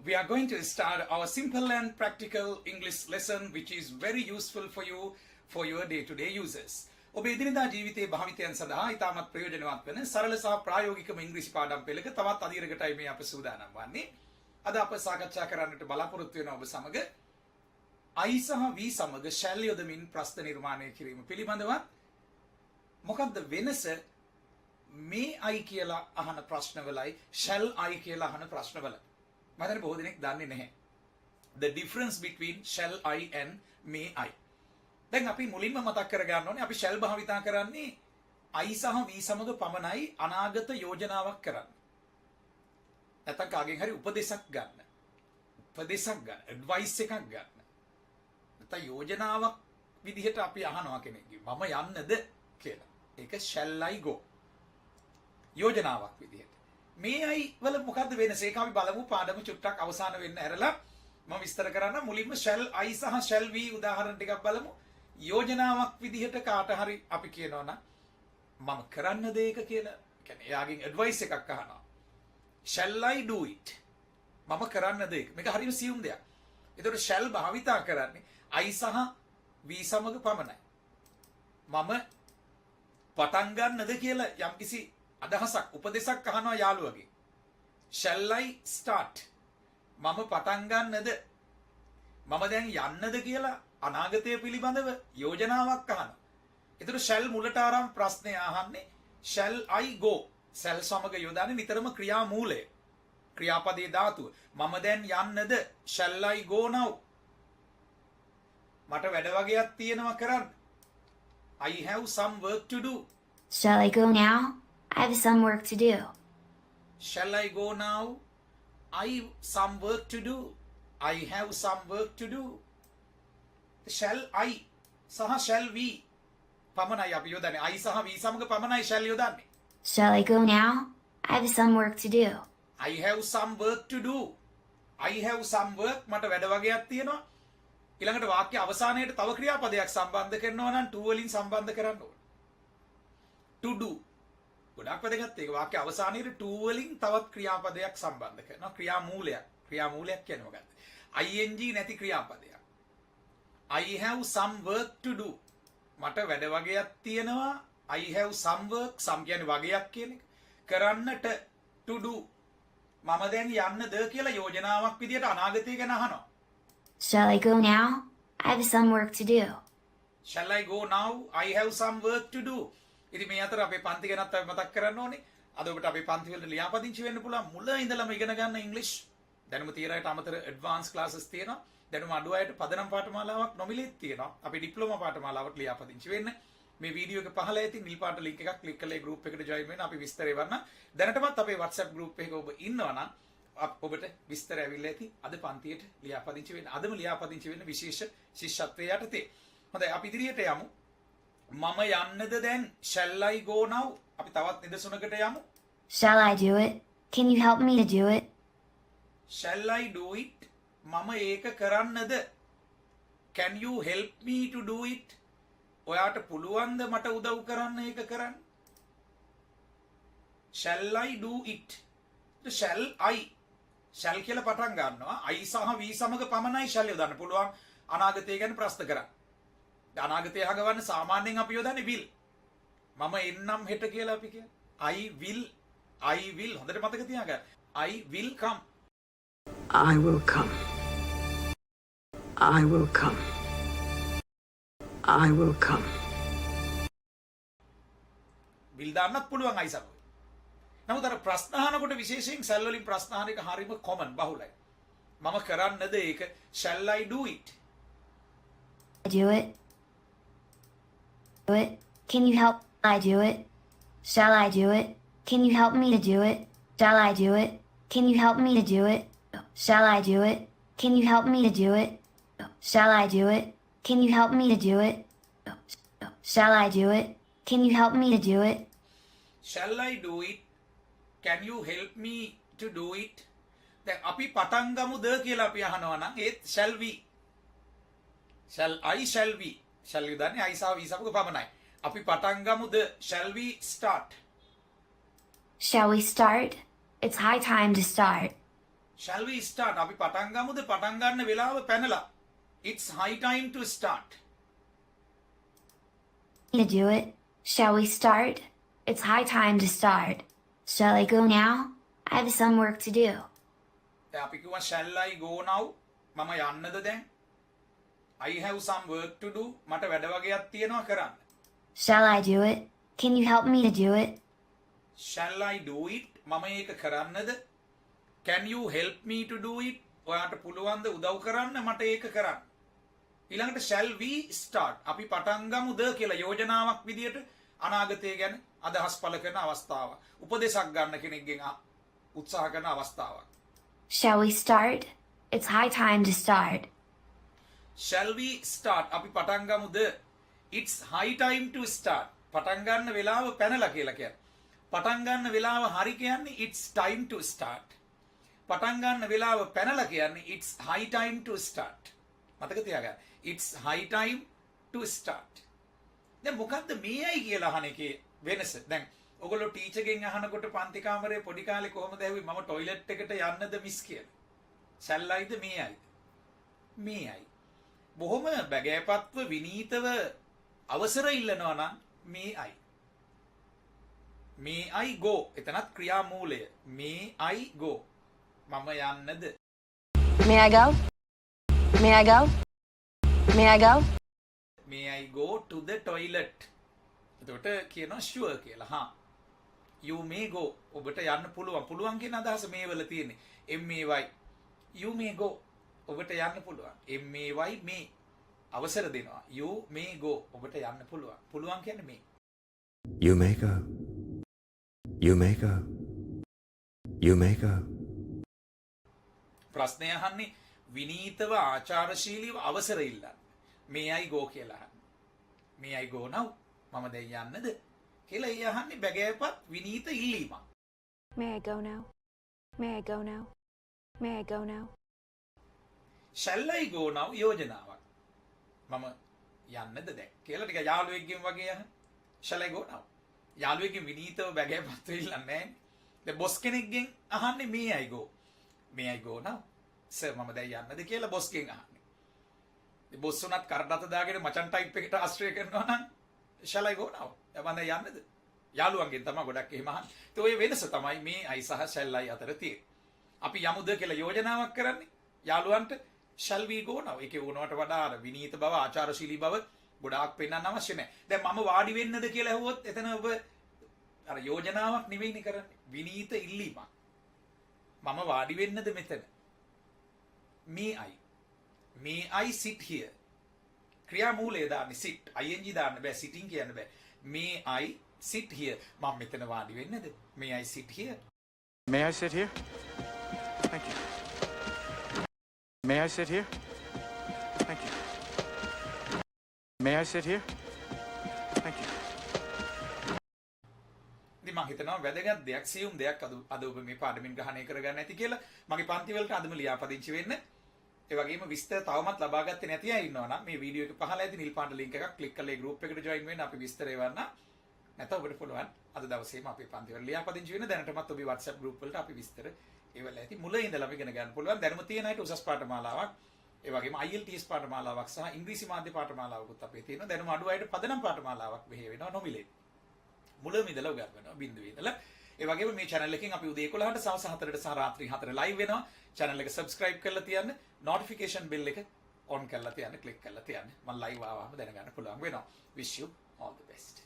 we are going to start our simple and practical English lesson which is very useful for you for your day-to-day users. ඔබ එදිනෙදා ජීවිතයේ භාවිතයන් සඳහා ඉතාමත් ප්‍රයෝජනවත් වෙන සරල සහ ප්‍රායෝගිකම ඉංග්‍රීසි පාඩම් පෙළක තවත් අධීරකටයි මේ අප සූදානම් වන්නේ. අද අප සාකච්ඡා කරන්නට බලාපොරොත්තු වෙන ඔබ සමග I සහ V සමග shall යොදමින් ප්‍රශ්න නිර්මාණය කිරීම පිළිබඳව මොකක්ද වෙනස may I කියලා අහන ප්‍රශ්නවලයි shall I කියලා අහන ප්‍රශ්නවල මම හිතන්නේ බොහෝ දෙනෙක් දන්නේ නැහැ. The difference between shall I and may I. දැන් අපි මුලින්ම මතක් කරගන්න ඕනේ අපි shall භාවිතා කරන්නේ I සහ V සමග පමණයි අනාගත යෝජනාවක් කරන්න. නැත්නම් කාගෙන් හරි උපදේශක් ගන්න. ඇඩ්වයිස් එකක් ගන්න. නැත්නම් යෝජනාවක් විදිහට අපි අහනවා කෙනෙක්ගෙන් මම යන්නද කියලා. ඒක shall I go. යෝජනාවක් විදිහට. මේ I වල මොකද්ද වෙනස? ඒක අපි බලමු පාඩම චුට්ටක් අවසාන වෙන්න ඇරලා මම විස්තර කරන්න මුලින්ම shall I සහ shall we උදාහරණ ටිකක් බලමු. යෝජනාවක් විදිහට කාට හරි අපි කියනවා නම් මම කරන්නද ඒක කියලා. කියන්නේ එයාගෙන් ඇඩ්වයිස් එකක් අහනවා. shall I do it? මම කරන්නද ඒක? මේක හරිම සියුම් දෙයක්. ඒතකොට shall භාවිතා කරන්නේ I සහ we සමග පමණයි. මම පටන් ගන්නද කියලා යම්කිසි අදහසක් උපදේශක් අහනවා යාළුවගෙන්. shall I start? මම පටන් ගන්නද? මම දැන් යන්නද කියලා අනාගතය පිළිබඳව යෝජනාවක් අහනවා. ඒතර shall මුලට ආරම්භ ප්‍රශ්නය අහන්නේ shall I go? shall සමග යොදන්නේ නිතරම ක්‍රියා මූලය. ක්‍රියාපදයේ ධාතුව. මම දැන් යන්නද? shall I go now? මට වැඩ වගේක් තියෙනවා කරන්න. I have some work to do. Shall I go now? I have some work to do. Shall I go now? I have some work to do. I have some work to do. Shall I සහ shall we පමණයි අපි යොදන්නේ. I සහ we සමග පමණයි shall යොදන්නේ. Shall I go now? I have some work to do. I have some work to do. I have some work මට වැඩ වගේක් තියෙනවා. ඊළඟට වාක්‍ය අවසානයේට තව ක්‍රියාපදයක් සම්බන්ධ කරනවා නම් to වලින් සම්බන්ධ කරන්න ඕනේ. To do. ගොඩක් වැදගත් ඒක. වාක්‍ය අවසානයේට to වලින් තවත් ක්‍රියාපදයක් සම්බන්ධ කරනවා. ක්‍රියාමූලයක් කියන්නේ මොකක්ද? ing නැති ක්‍රියාපදයක්. I have some work to do. මට වැඩ වගේක් තියෙනවා. I have some work. some කියන්නේ වගේක් කියන එක. කරන්නට to do. මම දැන් යන්නද කියලා යෝජනාවක් විදියට අනාගතය ගැන අහනවා. Shall I go now? I have some work to do. Shall I go now? I have some work to do. ඉතින් මේ අතර අපේ පන්ති ගැනත් අපි මතක් කරන්න ඕනේ. අද ඔබට අපේ පන්ති වලට ලියාපදිංචි වෙන්න පුළුවන්. මුල ඉඳලම ඉගෙන ගන්න ඉංග්‍රීසි. දැනුම තියෙන අයට අමතර ඇඩ්වාන්ස් ක්ලාසස් තියෙනවා. දැනුම අඩු අයට පදනම් පාඨමාලාවක් නොමිලේත් තියෙනවා. අපි ඩිප්ලෝමා පාඨමාලාවට ලියාපදිංචි වෙන්න. මේ වීඩියෝ එක පහළ ඇති නිල් පාට ලින්ක් එකක් ක්ලික් කරලා ඒ ගෲප් එකට ජොයින් වෙන්න. අපි විස්තර එවන්න. දැනටමත් අපේ WhatsApp ගෲප් එකක ඔබ ඉන්නවා නම් ඔබට විස්තර ඇවිල්ලා ඇති. අද පන්තියට ලියාපදිංචි වෙන්න. අදම ලියාපදිංචි වෙන්න විශේෂ ශිෂ්‍යත්වයේ යටතේ. හොඳයි අපි ඉදිරියට යමු. මම යන්නද දැන්? shall I go now? අපි තවත් නිදසුනකට යමු. Shall I do it? Can you help me to do it? shall I do it? මම ඒක කරන්නද? can you help me to do it? ඔයාට පුළුවන්ද මට උදව් කරන්න ඒක කරන්න? shall I do it? shall I shall කියලා පටන් ගන්නවා. I සහ we සමග පමණයි shall යොදන්න පුළුවන් අනාගතය ගැන ප්‍රශ්න කරන්න. අනාගතය හඟවන්න සාමාන්‍යයෙන් අපි යොදන්නේ will. මම එන්නම් හෙට කියලා අපි කියන්නේ. I will හොඳට මතක තියාගන්න. I will come. I will come. I will come. I will come. will දාන්නත් පුළුවන් I සමග. නමුත් අර ප්‍රශ්න අහනකොට විශේෂයෙන් shall වලින් ප්‍රශ්න අහන එක හරිම common බහුලයි. මම කරන්නද ඒක? shall I do it? Do it. Do it. Can you help I do it? Shall I do it? Can you help me to do it? Shall I do it? Can you help me to do it? Shall I do it? Can you help me to do it? Shall I do it? Can you help me to do it? Shall I do it? Can you help me to do it? Shall I do it? Can you help me to do it? දැන් අපි පටන් ගමුද කියලා අපි අහනවා නම් ඒත් shall we. shall I shall we. shall යොදන්නේ I සහ we සමග පමණයි. අපි පටන් ගමුද? shall we start? Shall we start? It's high time to start. Shall we start? අපි පටන් ගමුද? පටන් ගන්න වෙලාව පැනලා. It's high time to start. To do it. Shall we start? It's high time to start. Shall I go now? I have some work to do. දැන් අපි කිව්වා shall I go now? මම යන්නද දැන්? I have some work to do. මට වැඩ වගේක් තියෙනවා කරන්න. Shall I do it? Can you help me to do it? Shall I do it? මම ඒක කරන්නද? Can you help me to do it? ඔයාට පුළුවන්ද උදව් කරන්න මට ඒක කරන්න? ඊළඟට shall we start? අපි පටන් ගමුද කියලා යෝජනාවක් විදියට අනාගතය ගැන අදහස් පළ කරන අවස්ථාවක්. උපදේශක් ගන්න කෙනෙක්ගෙන් උත්සාහ කරන අවස්ථාවක්. Shall we start? It's high time to start. Shall we start? අපි පටන් ගමුද? It's high time to start. පටන් ගන්න වෙලාව පැනලා කියලා කියන්නේ. පටන් ගන්න වෙලාව හරි කියන්නේ it's time to start. පටන් ගන්න වෙලාව පැනලා කියන්නේ it's high time to start. මතක තියාගන්න. It's high time to start. දැන් මොකද්ද මේයි කියලා අහන එකේ වෙනස? දැන් ඔයගොල්ලෝ ටීචර්ගෙන් අහනකොට පන්ති කාමරේ පොඩි කාලේ කොහොමද ඇහුවේ මම টয়ලට් එකට යන්නද මිස් කියලා? shall Iද මේයි? මේයි. බොහොම බගෑපත්ව විනීතව අවසර ඉල්ලනවා නම් මේයි. May I go? එතනත් ක්‍රියාමූලය. May I go? මම යන්නද? May I go? May I go? May I go? May I go to the toilet? එතකොට කියනවා sure කියලා. හා. You may go. ඔබට යන්න පුළුවන්. පුළුවන් කියන අදහස මේ වල තියෙන්නේ. MAY. You may go. ඔබට යන්න පුළුවන්. MAY may. අවසර දෙනවා. You may go. ඔබට යන්න පුළුවන්. පුළුවන් කියන්නේ මේ. You may go. You may go. You may go. ප්‍රශ්නය අහන්නේ විනීතව ආචාරශීලීව අවසර ඉල්ලන්න. May I go කියලා අහන්නේ. May I go now? මම දැන් යන්නද? කියලා ඒ අහන්නේ බැගෑපත් විනීත ඉල්ලීමක්. May I go now? May I go now? May I go now? Shall I go now යෝජනාවක්. මම යන්නද දැන් කියලා ටික යාළුවෙක්ගෙන් වගේ අහන. Shall I go now? යාළුවෙක්ගෙන් විනීතව බැගෑපත් ඉල්ලන්නේ නැහැ. දැන් බොස් කෙනෙක්ගෙන් අහන්නේ May I go? May I go now? Sir මම දැන් යන්නද කියලා බොස්ගෙන් අහන්නේ. ඉතින් බොස් උනත් කරඩත දාගෙන මචන් ටයිප් එකට ආශ්‍රය කරනවා නම් shall I go now? මම දැන් යන්නද? යාළුවන්ගෙන් තමයි ගොඩක් එහෙම අහන්නේ. ඒත් ඔය වෙනස තමයි මේ I සහ shall I අතර තියෙන්නේ. අපි යමුද කියලා යෝජනාවක් කරන්නේ යාළුවන්ට shall we go now? ඒකේ වුණාට වඩා අර විනීත බව ආචාරශීලී බව ගොඩාක් පෙන්වන්න අවශ්‍ය නැහැ. දැන් මම වාඩි වෙන්නද කියලා ඇහුවොත් එතන ඔබ අර යෝජනාවක් නෙවෙයිනේ කරන්නේ. විනීත ඉල්ලීමක්. මම වාඩි වෙන්නද මෙතන? May I? May I sit here? ක්‍රියාමූලය දාන්නේ sit. ing දාන්න බෑ. sitting කියන්න බෑ. May I sit here? මම මෙතන වාඩි වෙන්නද? May I sit here? May I sit here? Thank you. May I sit here? Thank you. May I sit here? Thank you. ඉතින් මම හිතනවා වැදගත් දෙයක් සියුම් දෙයක් අද ඔබ මේ පාඩමින් ග්‍රහණය කරගන්න ඇති කියලා. මගේ පන්ති වලට අදම ලියාපදිංචි වෙන්න. ඒ වගේම විස්තර තවමත් ලබා ගත්තේ නැති අය ඉන්නවා නම් මේ වීඩියෝ එක පහළ ඇති නිල් පාට link එකක් ක්ලික් කරලා ඒ group එකට join වෙන්න අපි විස්තර එවන්න. නැත්නම් ඔබට පුළුවන් අද දවසේම අපේ පන්ති වල ලියාපදිංචි වෙන්න. දැනටමත් ඔබේ WhatsApp group වලට අපි විස්තර ඒවල ඇති. මුල ඉඳලා ඉගෙන ගන්න පුළුවන්. දැනුම තියෙන අයට උසස් පාඨමාලාවක් ඒ වගේම IELTS පාඨමාලාවක් සහ ඉංග්‍රීසි මාධ්‍ය පාඨමාලාවකුත් අපේ තියෙනවා. දැනුම අඩු අයට පදනම් පාඨමාලාවක් මෙහෙ වෙනවා නොමිලේ. මුලින්ම ඉඳලා උගන්වනවා බිඳුවේ ඉඳලා. ඒ වගේම මේ channel එකෙන් අපි උදේ 11ට සවස් 4ට සහ රාත්‍රී 4 live වෙනවා. channel එක subscribe කරලා තියන්න, notification bell එක on කරලා තියන්න, click කරලා තියන්න. මම live ආවම දැනගන්න පුළුවන් වෙනවා. Wish you all the best.